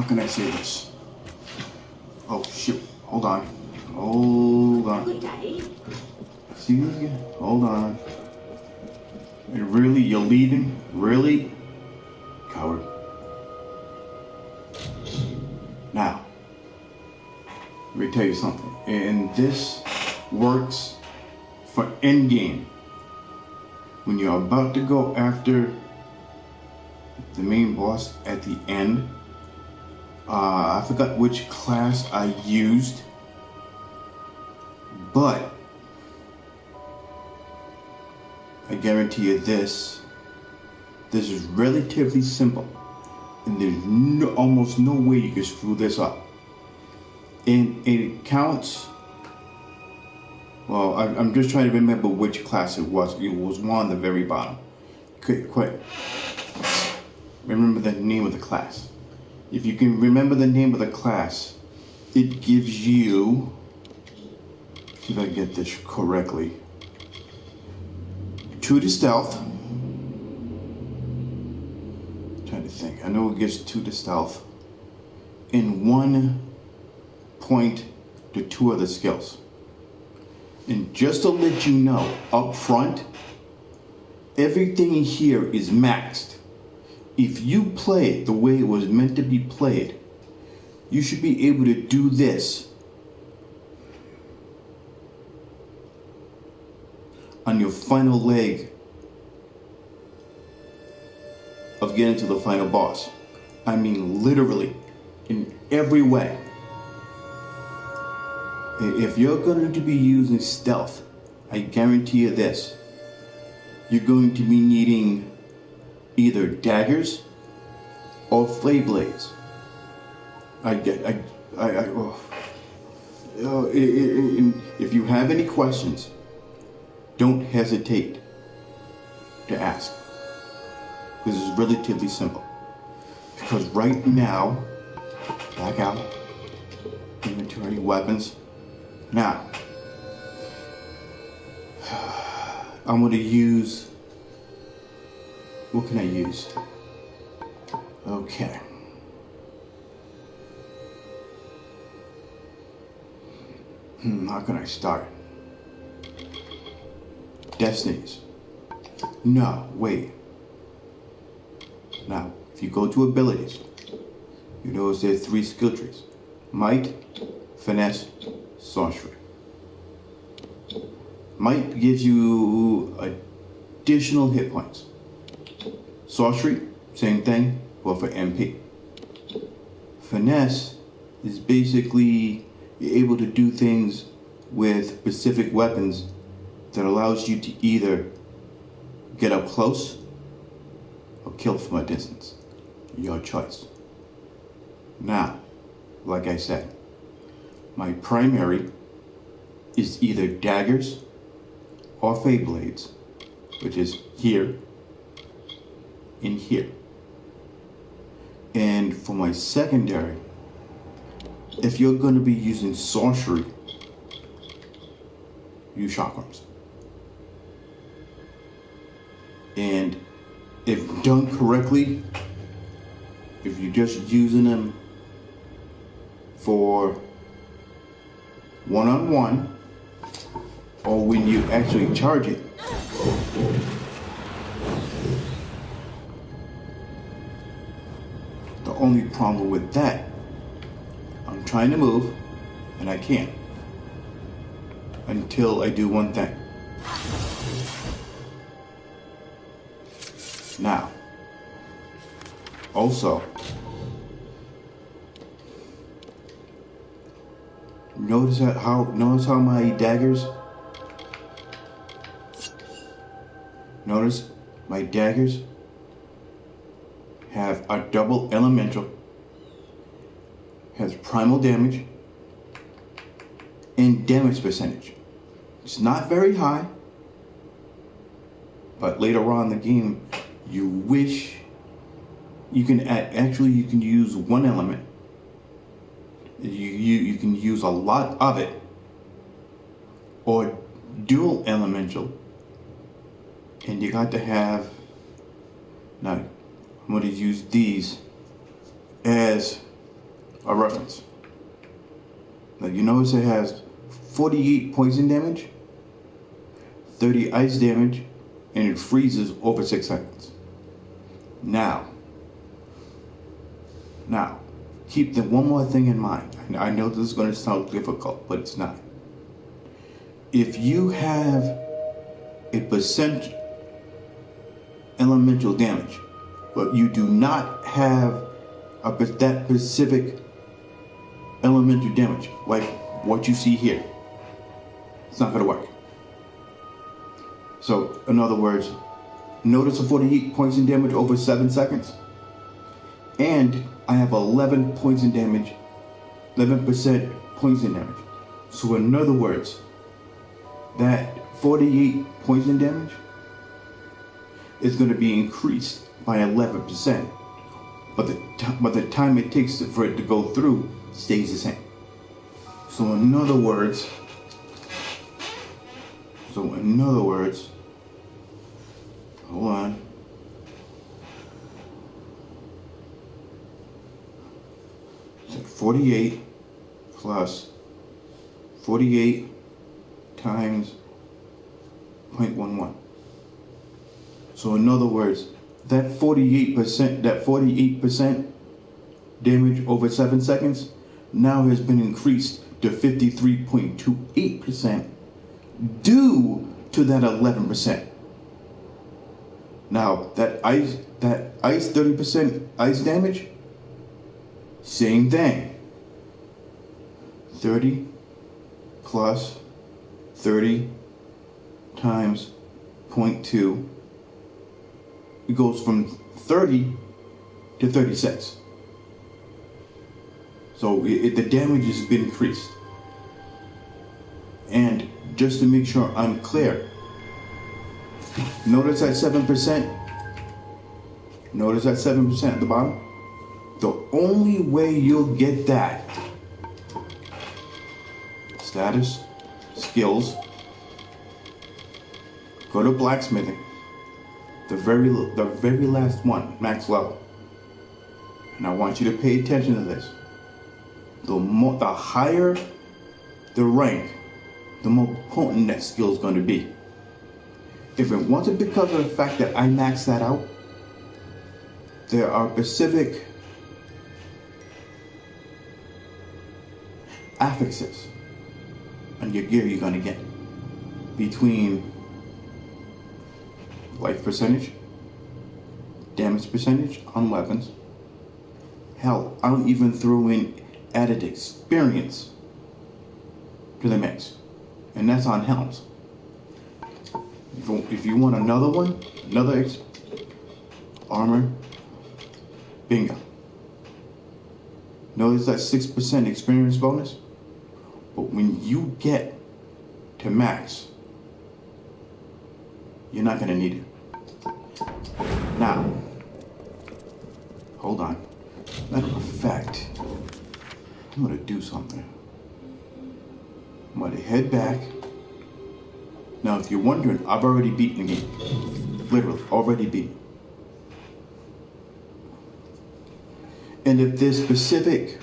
how can I say this? Oh shit, hold on. Hold on. See this again? Hold on. And really, you're leaving? Really? Coward. Now, let me tell you something. And this works for endgame. When you're about to go after the main boss at the end, I forgot which class I used, but I guarantee you this is relatively simple, and there's almost no way you can screw this up. And it counts. Well, I'm just trying to remember which class it was. It was one on the very bottom. Quick. Remember the name of the class. If you can remember the name of the class, it gives you, see if I can get this correctly, 2 to stealth. I'm trying to think. I know it gives 2 to stealth. And 1 point to 2 other skills. And just to let you know, up front, everything here is maxed. If you play it the way it was meant to be played, you should be able to do this on your final leg of getting to the final boss. I mean literally, in every way. If you're going to be using stealth, I guarantee you this, you're going to be needing either daggers or flame blades. If you have any questions, don't hesitate to ask, because it's relatively simple. Because right now, back out, inventory, weapons. Now, I'm going to use, what can I use? Okay. How can I start? Destinies. No, wait. Now, if you go to abilities, you notice there are 3 skill trees. Might, finesse, sorcery. Might gives you additional hit points. Sorcery, same thing, but for MP. Finesse is basically you're able to do things with specific weapons that allows you to either get up close or kill from a distance. Your choice. Now, like I said, my primary is either daggers or fade blades, which is here and here. And for my secondary, if you're going to be using sorcery, use chakrams. And if done correctly, if you're just using them for one-on-one, or when you actually charge it, the only problem with that, I'm trying to move and I can't until I do one thing. Now, also, notice how my daggers, have a double elemental, has primal damage, and damage percentage. It's not very high, but later on in the game, you wish you can you can use one element. You can use a lot of it, or dual elemental, and you got to have. Now, I'm going to use these as a reference. Now you notice it has 48 poison damage, 30 ice damage, and it freezes over 6 seconds. Now, keep the one more thing in mind. I know this is going to sound difficult, but it's not. If you have a percent elemental damage, but you do not have that specific elemental damage, like what you see here, it's not going to work. So, in other words, notice the 48 poison damage over 7 seconds, and I have 11 poison damage, 11% poison damage. So, in other words, that 48 poison damage is going to be increased by 11%, but the time it takes for it to go through stays the same. So in other words, hold on. So 48 plus 48 times 0.11. So in other words, that 48% damage over 7 seconds now has been increased to 53.28% due to that 11%. Now that ice 30% ice damage, same thing. 30 plus 30 times 0.2. It goes from 30 to 36. So the damage has been increased. And just to make sure I'm clear, notice that 7%. Notice that 7% at the bottom. The only way you'll get that, status, skills, go to blacksmithing, the very last one, max level. And I want you to pay attention to this. The higher the rank, the more potent that skill is going to be. If it wasn't because of the fact that I maxed that out, there are specific affixes on your gear you're going to get between life percentage, damage percentage on weapons. Hell, I'll even throw in added experience to the mix, and that's on helms. If you want another one, armor, bingo. Notice that 6% experience bonus, but when you get to max, you're not gonna need it. Now, hold on. Matter of fact, I'm gonna do something. I'm gonna head back. Now, if you're wondering, I've already beaten the game. Literally, already beaten. And if this specific,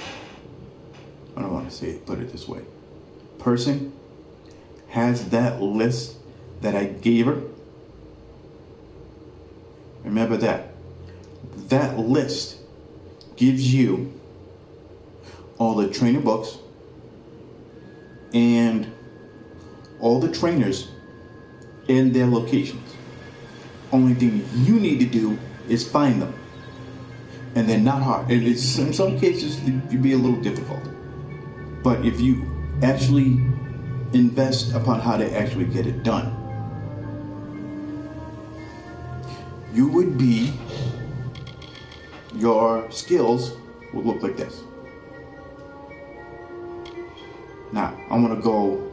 I don't want to say it, put it this way, person has that list that I gave her, remember that. That list gives you all the trainer books and all the trainers in their locations. Only thing you need to do is find them. And they're not hard. And it's, in some cases, it can be a little difficult. But if you actually invest upon how to actually get it done, your skills will look like this. Now, I'm going to go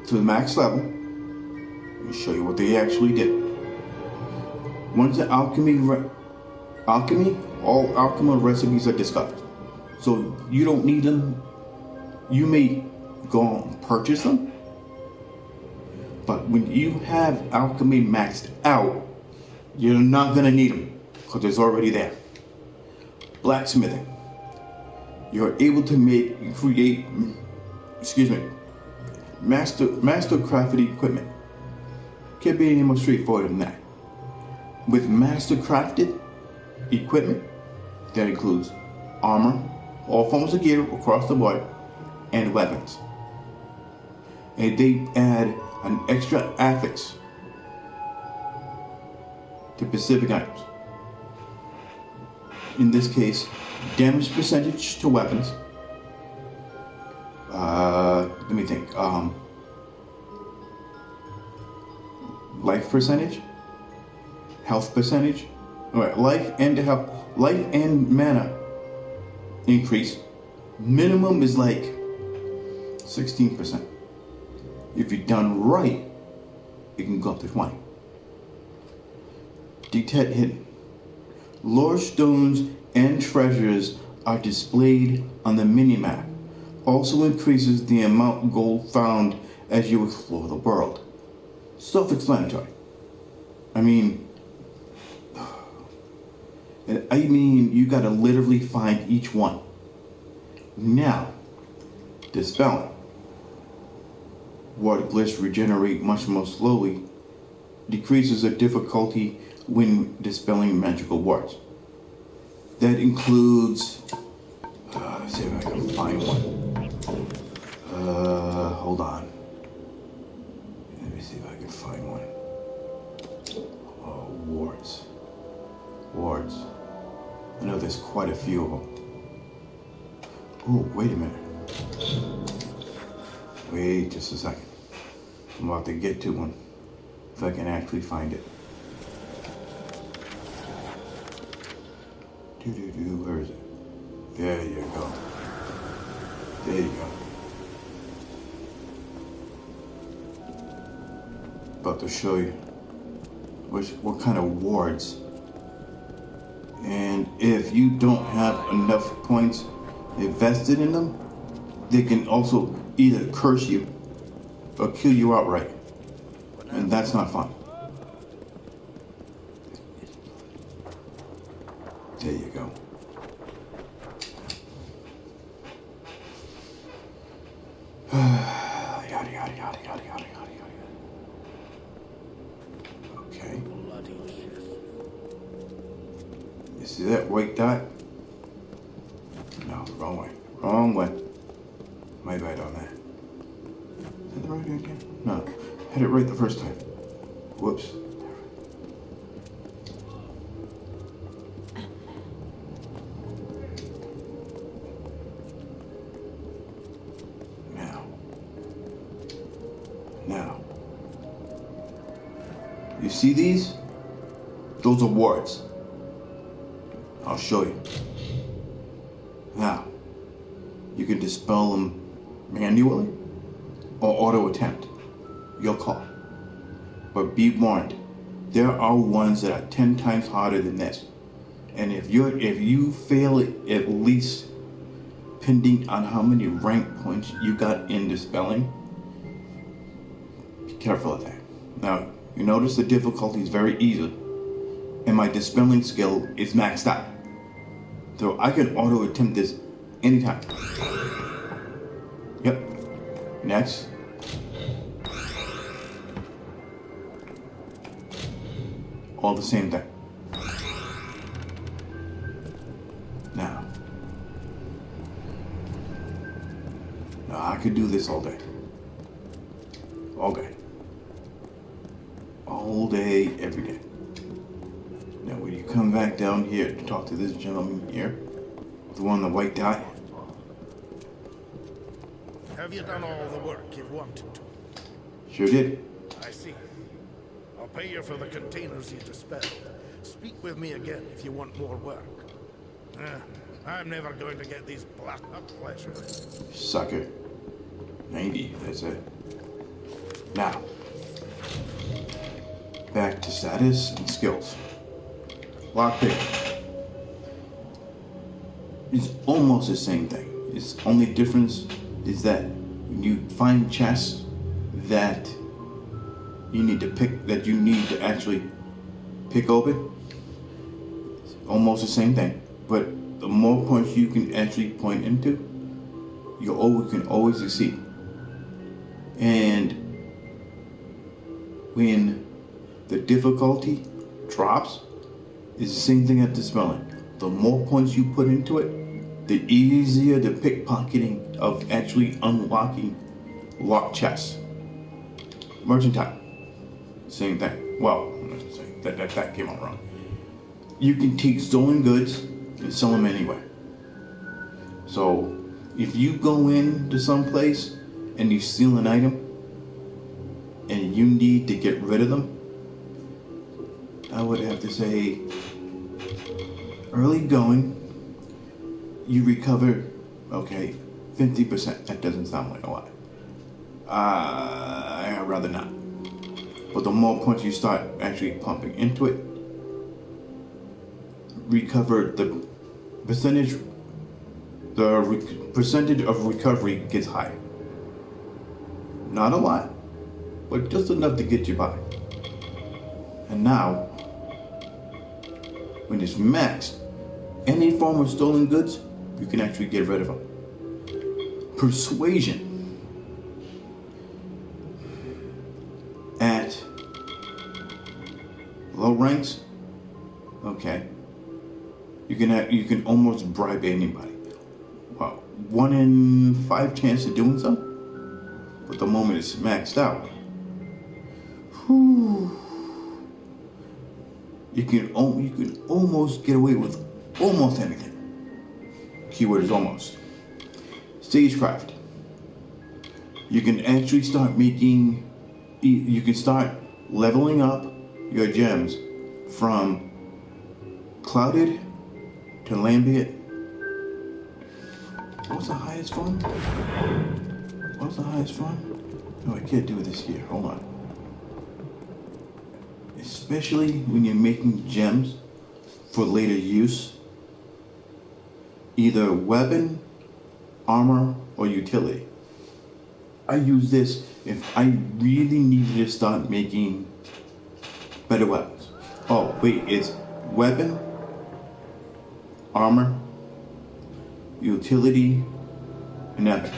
to the max level and show you what they actually did. Once the alchemy, all alchemy recipes are discovered. So you don't need them. You may go and purchase them. But when you have alchemy maxed out, you're not going to need them because it's already there. Blacksmithing. You're able to create, master crafted equipment. Can't be any more straightforward than that. With master crafted equipment, that includes armor, all forms of gear across the board, and weapons. And they add an extra affix to specific items. In this case, damage percentage to weapons. Let me think. Life percentage, health percentage. All right, life and mana increase. Minimum is like 16%. If you're done right, it can go up to 20. Detect hidden. Lore stones and treasures are displayed on the minimap. Also increases the amount of gold found as you explore the world. Self-explanatory. I mean, you gotta literally find each one. Now, dispelling. Water glyphs regenerate much more slowly. Decreases the difficulty when dispelling magical wards. That includes, let's see if I can find one. Hold on. Let me see if I can find one. Oh, wards. Wards. I know there's quite a few of them. Oh, wait a minute. Wait just a second. I'm about to get to one. If I can actually find it. Where is it? There you go. There you go. About to show you what kind of wards. And if you don't have enough points invested in them, they can also either curse you or kill you outright. And that's not fun. There you go. Yada, yada, yada, yada, yada, yada, yada. Okay. You see that white dot? No, wrong way. Wrong way. My bad on that. Is that the right way again? No. Had it right the first time. Whoops. Now, you see these? Those are wards. I'll show you. Now, you can dispel them manually or auto attempt. Your call. But be warned, there are ones that are 10 times harder than this. And if you fail it at least, depending on how many rank points you got in dispelling, be careful of that. Now, you notice the difficulty is very easy, and my dispelling skill is maxed out. So I can auto attempt this anytime. Yep. Next. All the same thing. Now I could do this all day. All day. All day, every day. Now when you come back down here to talk to this gentleman here, the one in the white dot. Have you done all the work you've wanted to? Sure did. I see. I'll pay you for the containers you dispelled. Speak with me again if you want more work. I'm never going to get these black up pleasure. Sucker. 90, that's it. Now, back to status and skills. Lockpick. It's almost the same thing. Its only difference is that when you find chests that you need to actually pick open, it's almost the same thing. But the more points you can actually point into, can always succeed. And when the difficulty drops, it's the same thing at the spelling. The more points you put into it, the easier the pickpocketing of actually unlocking locked chests. Merchantile, same thing. Well, that came out wrong. You can take stolen goods and sell them anywhere. So if you go into some place and you steal an item and you need to get rid of them, I would have to say early going, you recover, okay, 50%. That doesn't sound like a lot. I'd rather not. But the more points you start actually pumping into it, recover the percentage of recovery gets higher. Not a lot, but just enough to get you by. And now, when it's maxed, any form of stolen goods, you can actually get rid of them. Persuasion. At low ranks, okay, you can almost bribe anybody. Well, 1 in 5 chance of doing so, but the moment it's maxed out, you can almost get away with almost anything. Keyword is almost. Stagecraft. You can actually start making. You can start leveling up your gems from clouded to lambent. What's the highest one? What's the highest one? No, I can't do this here. Hold on. Especially when you're making gems for later use, either weapon, armor, or utility. I use this if I really needed to start making better weapons. Oh, wait, it's weapon, armor, utility, and epic.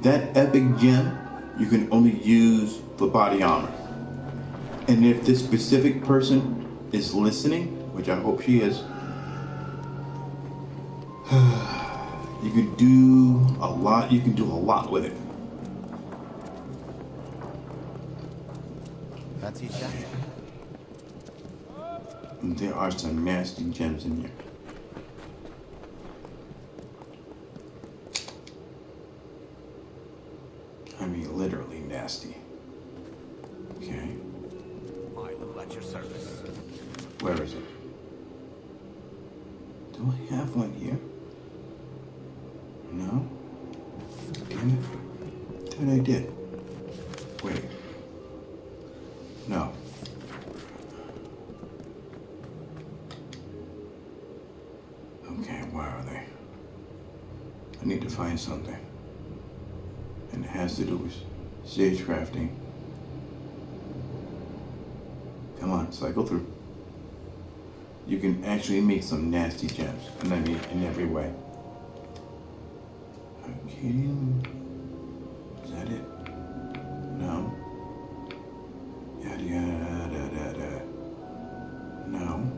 That epic gem you can only use for body armor. And if this specific person is listening, which I hope she is, you can do a lot. You can do a lot with it. Fancy chat? There are some nasty gems in here. I mean, literally nasty. Okay. I will at your service. Where is it? Do I have one here? No? Damn it. Thought I did. Wait. No. Okay, where are they? I need to find something. And it has to do with stage crafting. Come on, cycle through. You can actually make some nasty gems, and I mean in every way. Okay, is that it? No. Yada yada yada yada. No.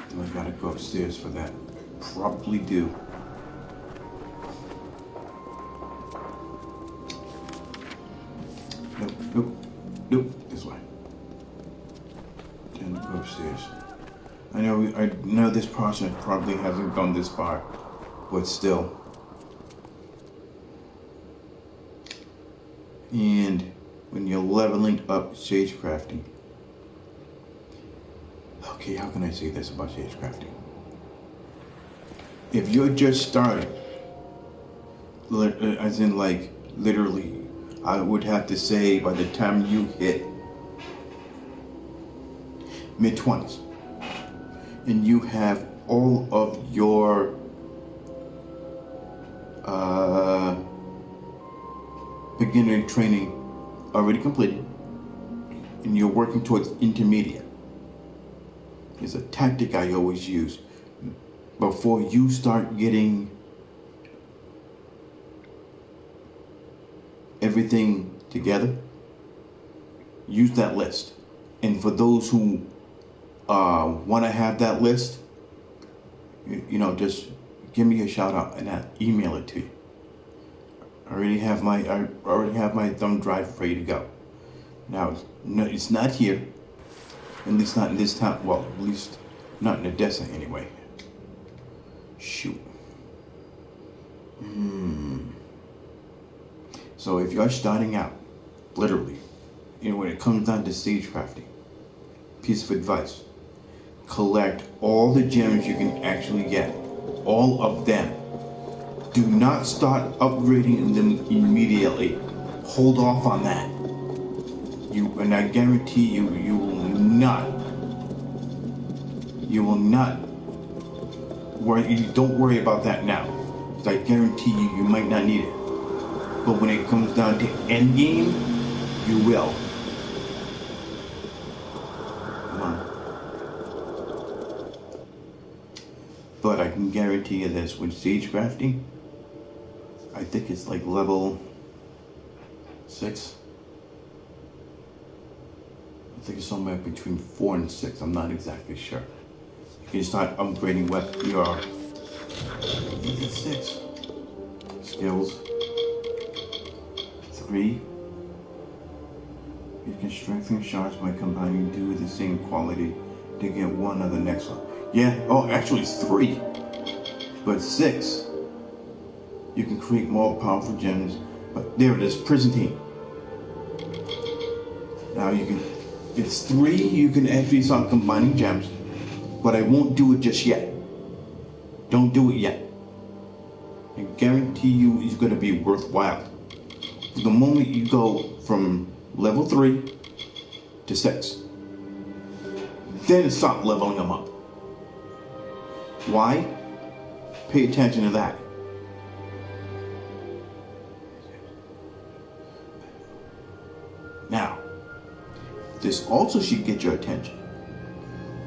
Do I gotta go upstairs for that? Probably do. Nope, nope, nope. This way. Then go upstairs. I know this process probably hasn't gone this far, but still. And when you're leveling up sage crafting. Okay, how can I say this about sage crafting? If you're just starting, as in like literally, I would have to say by the time you hit mid-20s and you have all of your beginner training already completed and you're working towards intermediate, is a tactic I always use. before you start getting everything together, use that list. And for those who want to have that list, you know, just give me a shout out and I'll email it to you. I already have my thumb drive ready to go. Now, no, it's not here, at least not in this town. Well, at least not in Odessa anyway. Shoot. So if you're starting out, literally, you know, when it comes down to stage crafting, piece of advice: collect all the gems you can actually get, all of them. Do not start upgrading them immediately. Hold off on that. And I guarantee you, you will not worry. Don't worry about that now, because I guarantee you, you might not need it. But when it comes down to endgame, you will. Come on. But I can guarantee you this: with stage crafting, I think it's like level 6. I think it's somewhere between 4 and 6. I'm not exactly sure. You can start upgrading your. I think it's 6 skills. 3. You can strengthen shards by combining 2 with the same quality to get 1 of the next one. Yeah. Oh, actually it's 3, but 6. You can create more powerful gems. But there it is, Prison. Now you can. It's 3. You can actually start combining gems, but I won't do it just yet. Don't do it yet. I guarantee you it's going to be worthwhile. The moment you go from level 3 to 6, then stop leveling them up. Why? Pay attention to that. Now, this also should get your attention.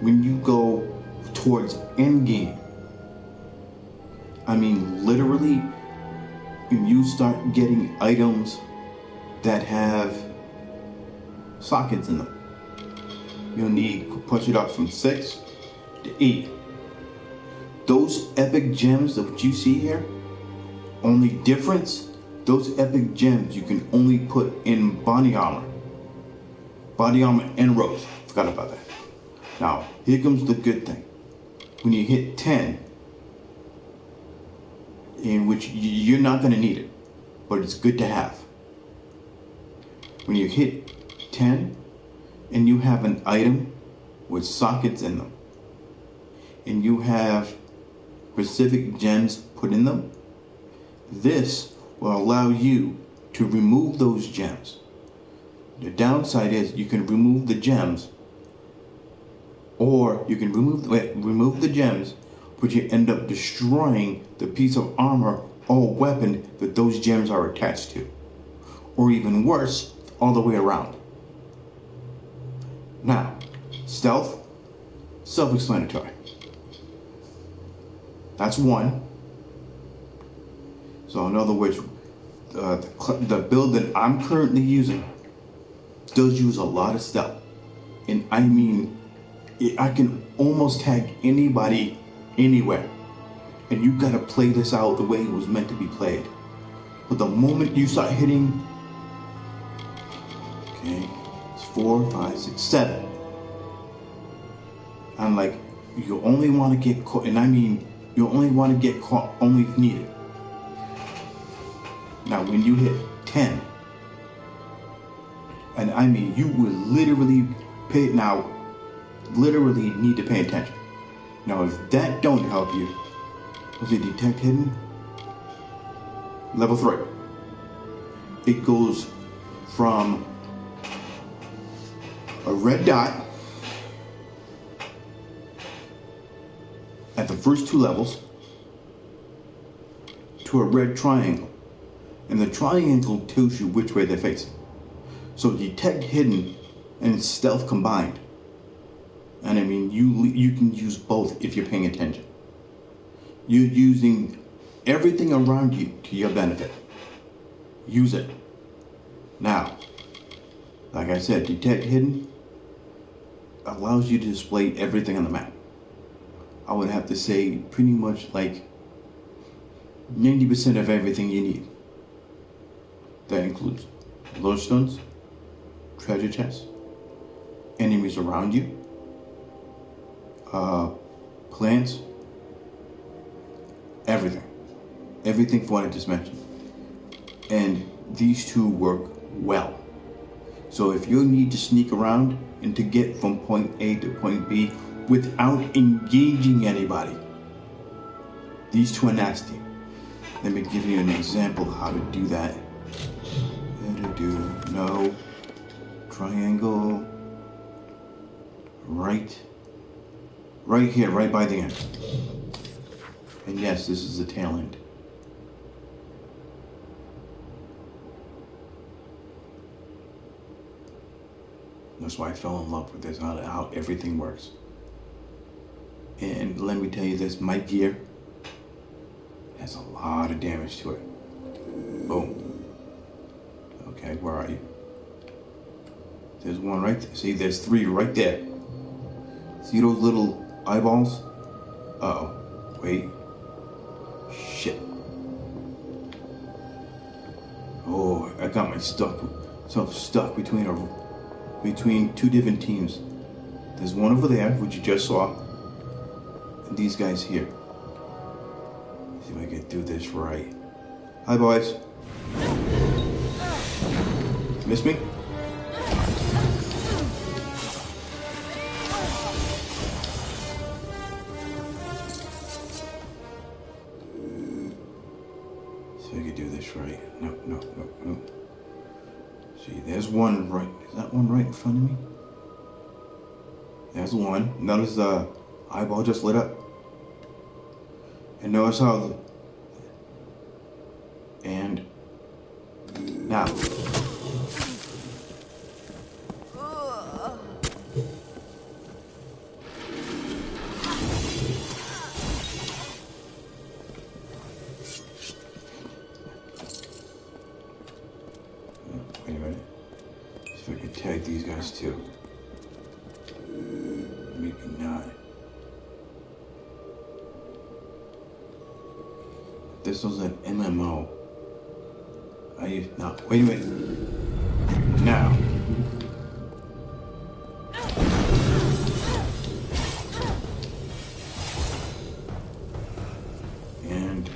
When you go towards endgame, I mean literally, when you start getting items that have sockets in them, you'll need to push it up from 6 to 8. Those epic gems that you see here, only difference, those epic gems you can only put in body armor. Body armor and robes. Forgot about that. Now, here comes the good thing. When you hit 10, in which you're not going to need it, but it's good to have. When you hit 10 and you have an item with sockets in them, and you have specific gems put in them, this will allow you to remove those gems. The downside is you can remove the gems, or you can remove the gems, but you end up destroying the piece of armor or weapon that those gems are attached to. Or even worse, all the way around. Now, stealth, self-explanatory. That's 1. So in other words, the build that I'm currently using does use a lot of stealth. And I mean, I can almost tag anybody anywhere. And you gotta play this out the way it was meant to be played. But the moment you start hitting, okay, it's 4, 5, 6, 7. I'm like, you only want to get caught, and I mean, you only want to get caught only if needed. Now, when you hit 10, and I mean, you will literally literally need to pay attention. Now, if that don't help you, okay, detect hidden, level 3. It goes from a red dot at the first 2 levels to a red triangle, and the triangle tells you which way they're facing. So detect hidden and stealth combined, and I mean you can use both if you're paying attention. You're using everything around you to your benefit. Use it. Now, like I said, detect hidden allows you to display everything on the map. I would have to say pretty much like 90% of everything you need. That includes lodestones, treasure chests, enemies around you, plants, everything. Everything for what I just mentioned. And these two work well. So if you need to sneak around and to get from point A to point B without engaging anybody, these two are nasty. Let me give you an example how to do that. No. Triangle. Right here, right by the end. And yes, this is the tail end. That's why I fell in love with this, how everything works. And let me tell you this, my gear has a lot of damage to it. Boom. Okay, where are you? There's one right there. See, there's three right there. See those little eyeballs? Uh-oh. Wait. Shit. Oh, I got myself stuck between two different teams. There's one over there, which you just saw, and these guys here. Let's see if I can do this right. Hi, boys. Miss me? See if I can do this right. No. See, there's one right. Is that one right in front of me? There's one. Notice the eyeball just lit up. And notice how and now. Wait a minute. See if I can tag these guys too. Maybe not. This was an MMO. No, wait a minute. Now. And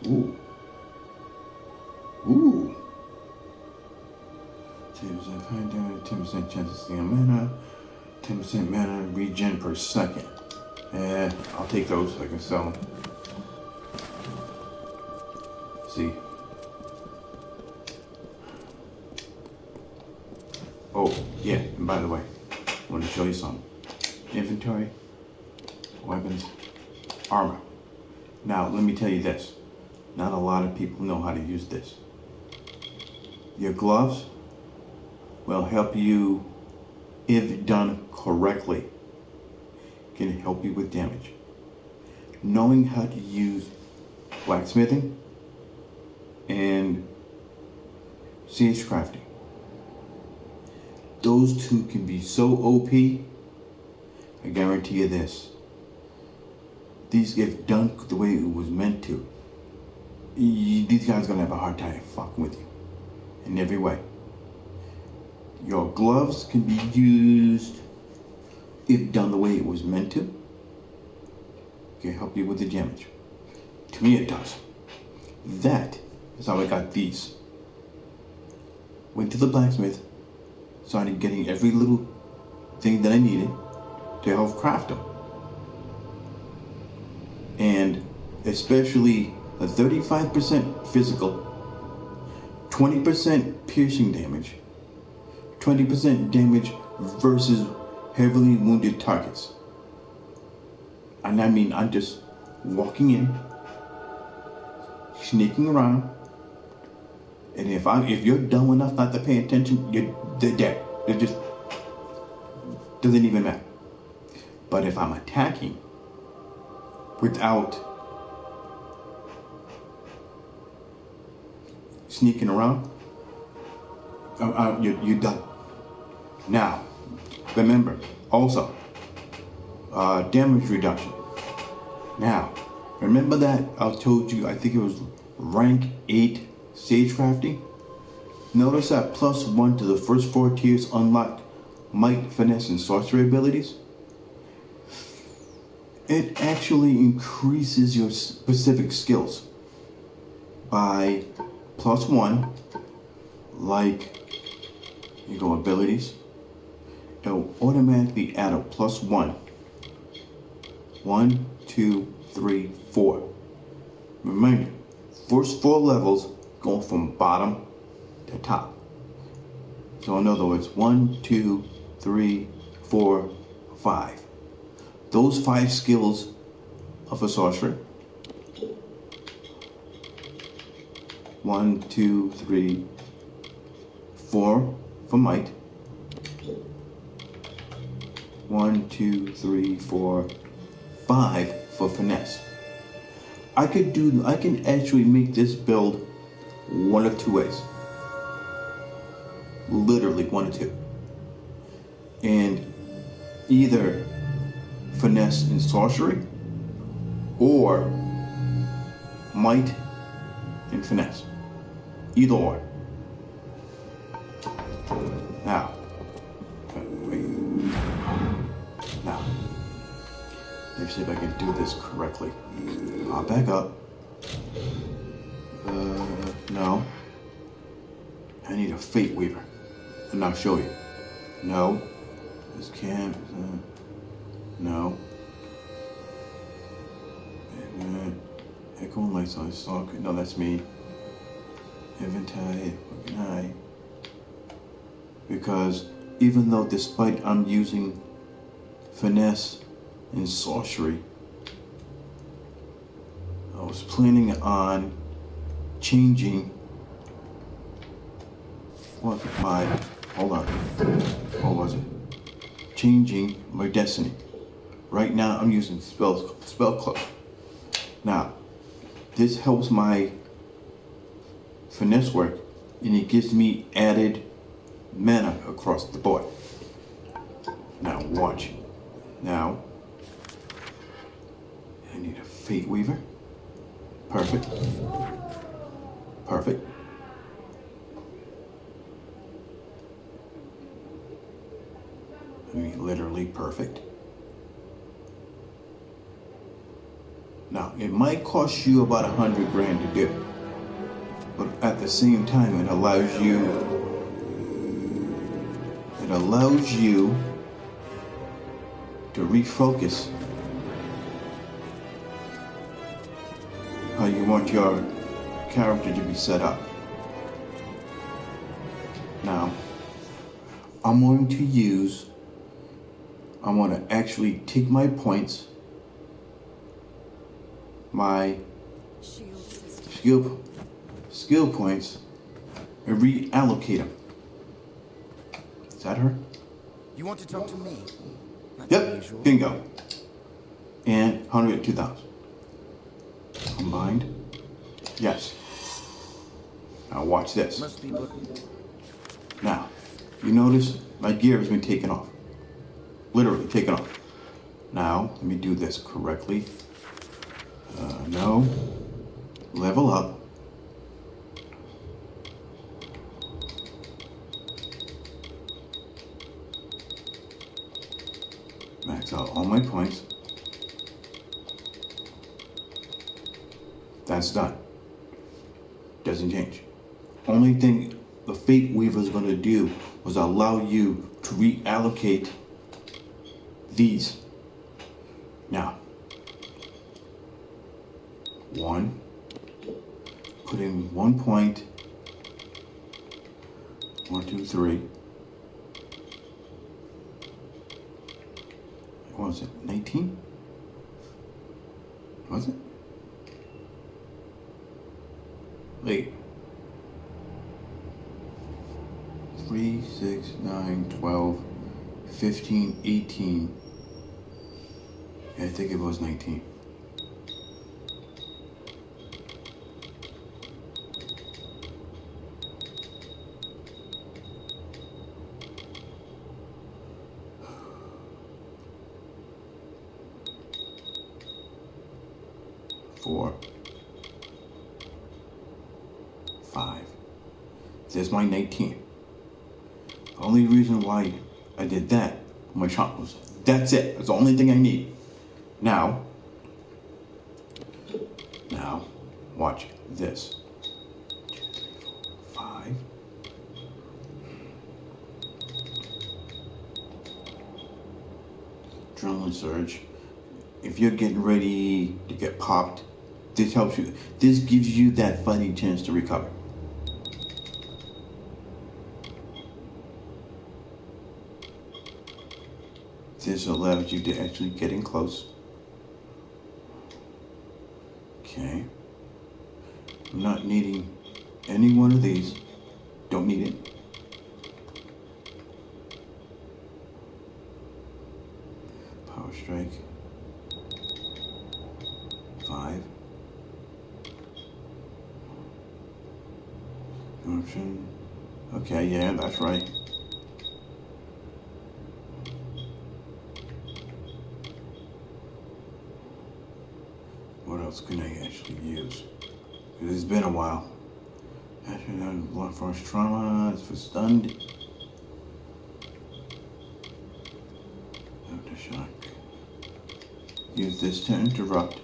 ooh. 10% fire damage, 10% chance of stealing mana, 10% mana regen per second. I'll take those so I can sell them. See. Oh, yeah, and by the way, I want to show you something. Inventory, weapons, armor. Now, let me tell you this. Not a lot of people know how to use this. Your gloves will help you, if done correctly, can help you with damage. Knowing how to use blacksmithing and siege crafting. Those two can be so OP, I guarantee you this. These, if done the way it was meant to, these guys are gonna have a hard time fucking with you in every way. Your gloves can be used, if done the way it was meant to, can help you with the damage. To me it does. That is how I got these. Went to the blacksmith, started getting every little thing that I needed to help craft them. And especially a 35% physical, 20% piercing damage, 20% damage versus heavily wounded targets. And I mean, I'm just walking in, sneaking around, and if you're dumb enough not to pay attention, they're dead. It just doesn't even matter. But if I'm attacking without sneaking around, you're done. Now, remember, also, damage reduction. Now, remember that I told you, I think it was rank 8 sage crafting? Notice that +1 to the first 4 tiers unlock might, finesse, and sorcery abilities. It actually increases your specific skills by +1, like you go abilities. It'll automatically add a +1. 1, 2, 3, 4. Remember, first 4 levels go from bottom to top. So in other words, 1, 2, 3, 4, 5. Those 5 skills of a sorcerer. 1, 2, 3, 4 for might. 1, 2, 3, 4, 5 for finesse. I can actually make this build one of 2 ways. Literally 1 or 2. And either finesse and sorcery, or might and finesse. Either or. Now, wait. Now, let's see if I can do this correctly. I'll back up. No. I need a Fate Weaver. And I'll show you. No. This can't. No. Echo and lights on stock. No, that's me. Inventory. Okay. Because even though despite I'm using finesse and sorcery, I was planning on changing hold on, what was it? Changing my destiny. Right now I'm using spell cloak. Now, this helps my finesse work, and it gives me added mana across the board. Now watch. Now, I need a Fate Weaver. Perfect. Perfect. I mean, literally perfect. Now, it might cost you about 100 grand to do, but at the same time, it allows you to refocus how you want your character to be set up. Now, I'm going to actually take my points, my skill points, and reallocate them. Is that her? You want to talk to me? Yep, bingo. And 102,000. Combined? Yes. Now watch this. Now, you notice my gear has been taken off. Literally taken off. Now, let me do this correctly. No. Level up. Max out all my points. That's done. Doesn't change. Only thing the Fate Weaver is going to do was allow you to reallocate these. Now, 1, put in 1 point, 1, 2, 3. What was it, 19? Was it? 3, 6, 9, 12, 15, 18. Yeah, I think it was 19. Four, 5. There's my 19. The only reason why I did that, my shot was, that's it. That's the only thing I need. Now, watch this. 2, 3, 4, 5. Adrenaline surge. If you're getting ready to get popped, this helps you. This gives you that fighting chance to recover. This allows you to actually get in close. Okay. I'm not needing any one of these. Don't need it. Power strike. 5. Option. Okay, yeah, that's right. What else can I actually use? It's been a while. Actually, blunt force trauma. It's for stunned. Aftershock. Use this to interrupt.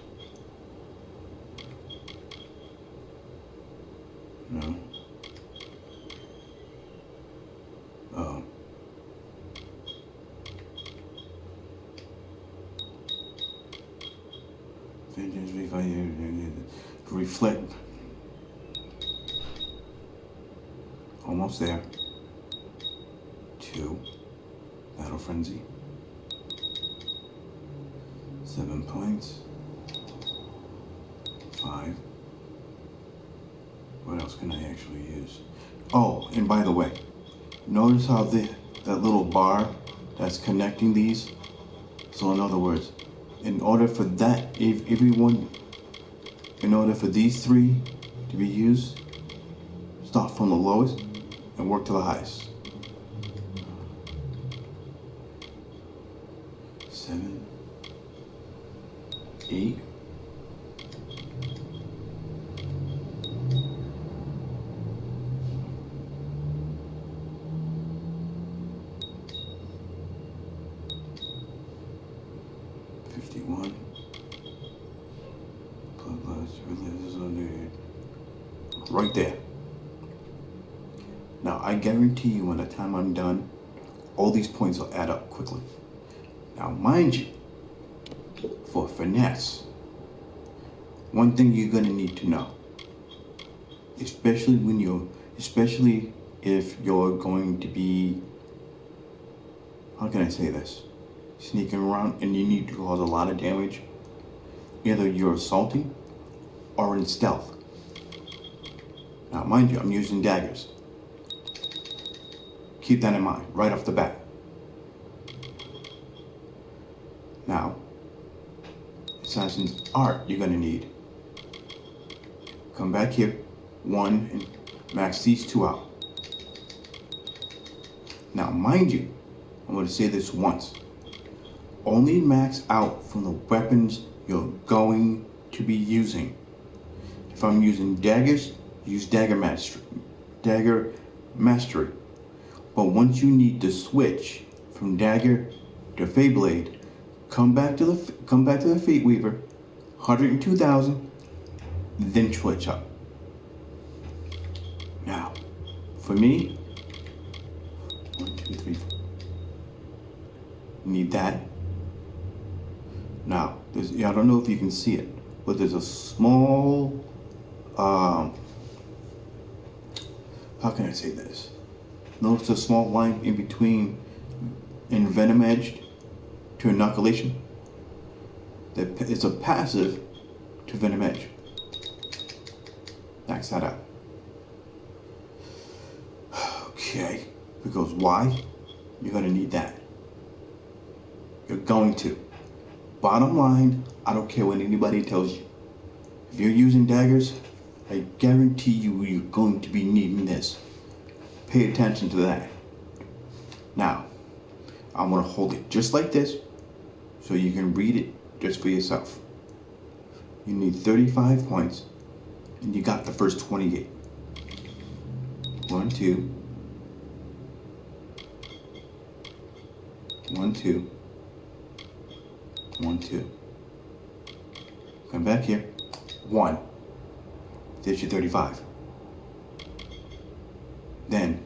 No. Oh. Reflect. Almost there. 2. Battle Frenzy. 7 points. 5. What else can I actually use? Oh, and by the way, notice how that little bar that's connecting these? So in other words, in order for these 3 to be used, start from the lowest and work to the highest. 7, 8. 51. Right there. Now I guarantee you, by the time I'm done, all these points will add up quickly. Now, mind you, for finesse, one thing you're gonna need to know, especially if you're going to be, how can I say this, sneaking around and you need to cause a lot of damage. Either you're assaulting or in stealth. Now, mind you, I'm using daggers. Keep that in mind right off the bat. Now, Assassin's Art you're gonna need. Come back here, 1, and max these 2 out. Now, mind you, I'm gonna say this once. Only max out from the weapons you're going to be using. If I'm using daggers, use dagger mastery. But once you need to switch from dagger to Feyblade, come back to the Fate Weaver, 102,000, then switch up. Now, for me, 1, 2, 3, 4. Need that. Now, I don't know if you can see it, but there's a small, how can I say this? Notice a small line in between Venom Edged to Inoculation. It's a passive to Venom Edge. Max that out. Okay, Because why? You're gonna need that. You're going to. Bottom line, I don't care what anybody tells you. If you're using daggers, I guarantee you you're going to be needing this. Pay attention to that. Now, I'm gonna hold it just like this so you can read it just for yourself. You need 35 points and you got the first 28. 1, 2. 1, 2. 1, 2. Come back here. 1. There's your 35. Then,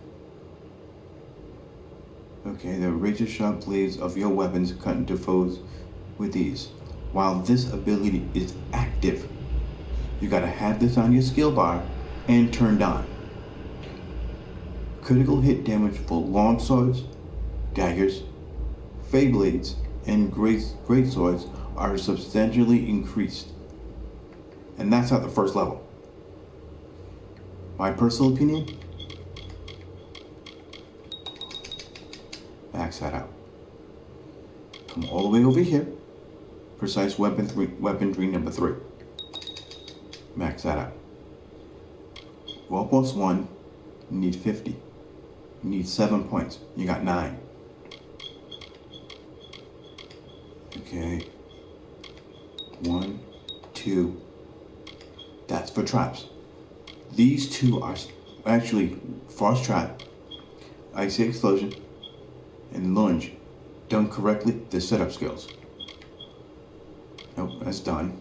okay, the razor sharp blades of your weapons cut into foes with ease. While this ability is active, you gotta have this on your skill bar and turned on. Critical hit damage for long swords, daggers, fey blades, and great swords are substantially increased. And that's at the first level. My personal opinion, max that out. Come all the way over here. Precise weaponry number 3. Max that out. Roll plus 1, you need 50. You need 7 points. You got 9. Okay. 1, 2. That's for traps. These two are actually frost trap, icy explosion, and lunge. Done correctly, the setup skills. Nope, that's done.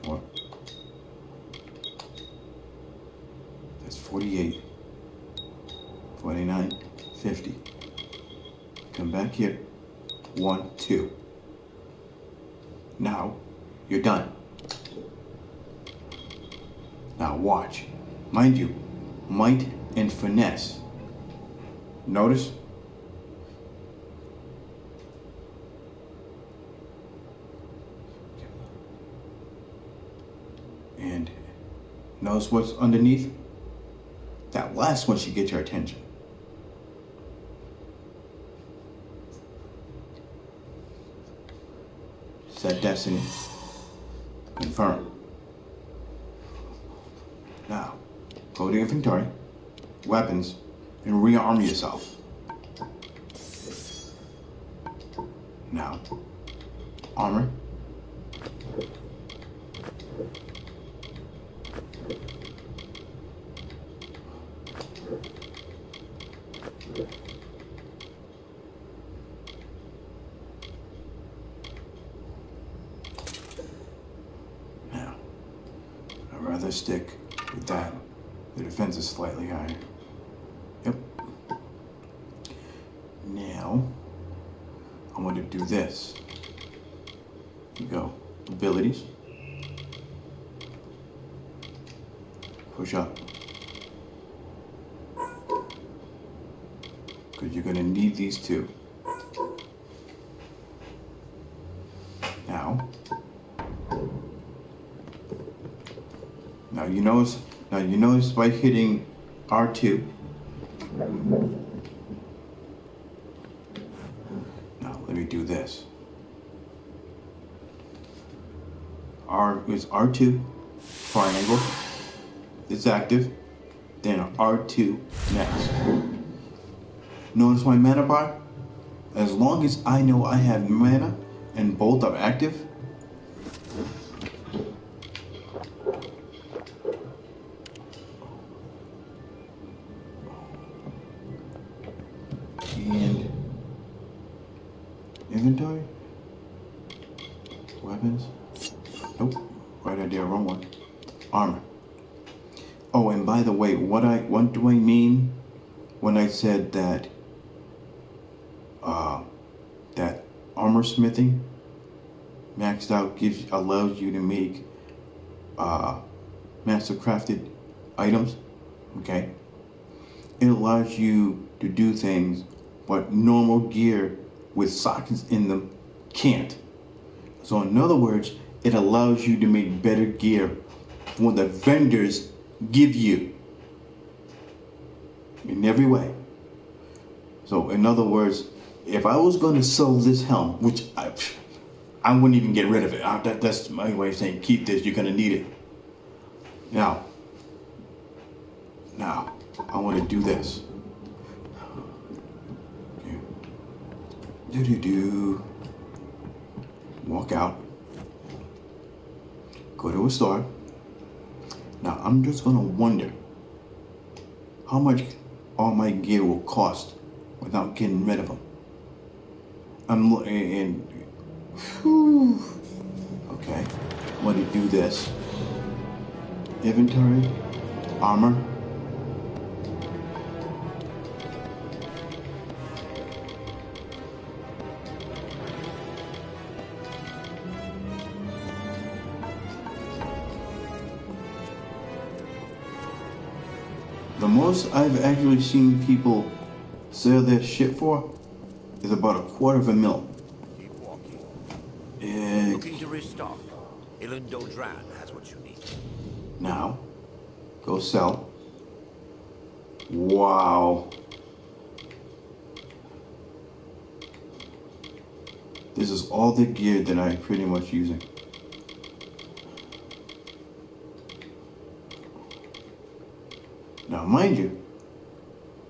4. That's 48. 49. 50. Come back here. 1, 2. Now, you're done. Now watch. Mind you, might and finesse. Notice? And notice what's underneath? That last one should get your attention. Set destiny. Confirm. Now, go to inventory, weapons, and rearm yourself. Now, armor. Now, I'd rather stick with that. The defense is slightly higher. Yep. Now, I'm going to do this. Here you go. Abilities. Push up. Because you're going to need these two. Now you notice by hitting R2. Now let me do this. R is R2, triangle. It's active. Then R2 next. Notice my mana bar? As long as I know I have mana and both are active, and inventory, weapons, nope, right idea, wrong one, armor. Oh, and by the way, what do I mean when I said that that armor smithing maxed out allows you to make master crafted items? Okay, it allows you to do things what normal gear with sockets in them can't. So in other words, it allows you to make better gear from what the vendors give you in every way. So in other words, if I was going to sell this helm, which I wouldn't even get rid of it. That's my way of saying keep this. You're going to need it. Now, I want to do this. Do. Walk out. Go to a store. Now, I'm just going to wonder how much all my gear will cost without getting rid of them. Okay, I'm going to do this. Inventory, armor. The most I've actually seen people sell their shit for is about $250,000. Keep walking. And Looking to restock. Illindo Dran has what you need. now, go sell. Wow. This is all the gear that I'm pretty much using. Now, mind you,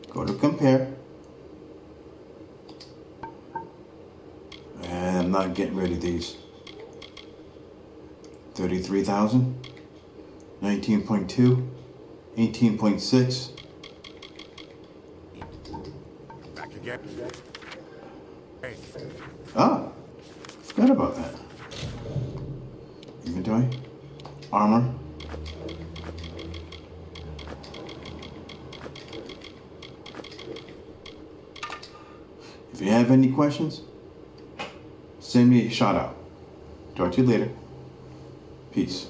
go to compare. And I'm not getting rid of these. 33,000, 19.2, 18.6. Back again. Hey. Ah, forgot about that. Inventory, armor. If you have any questions, send me a shout out. Talk to you later. Peace.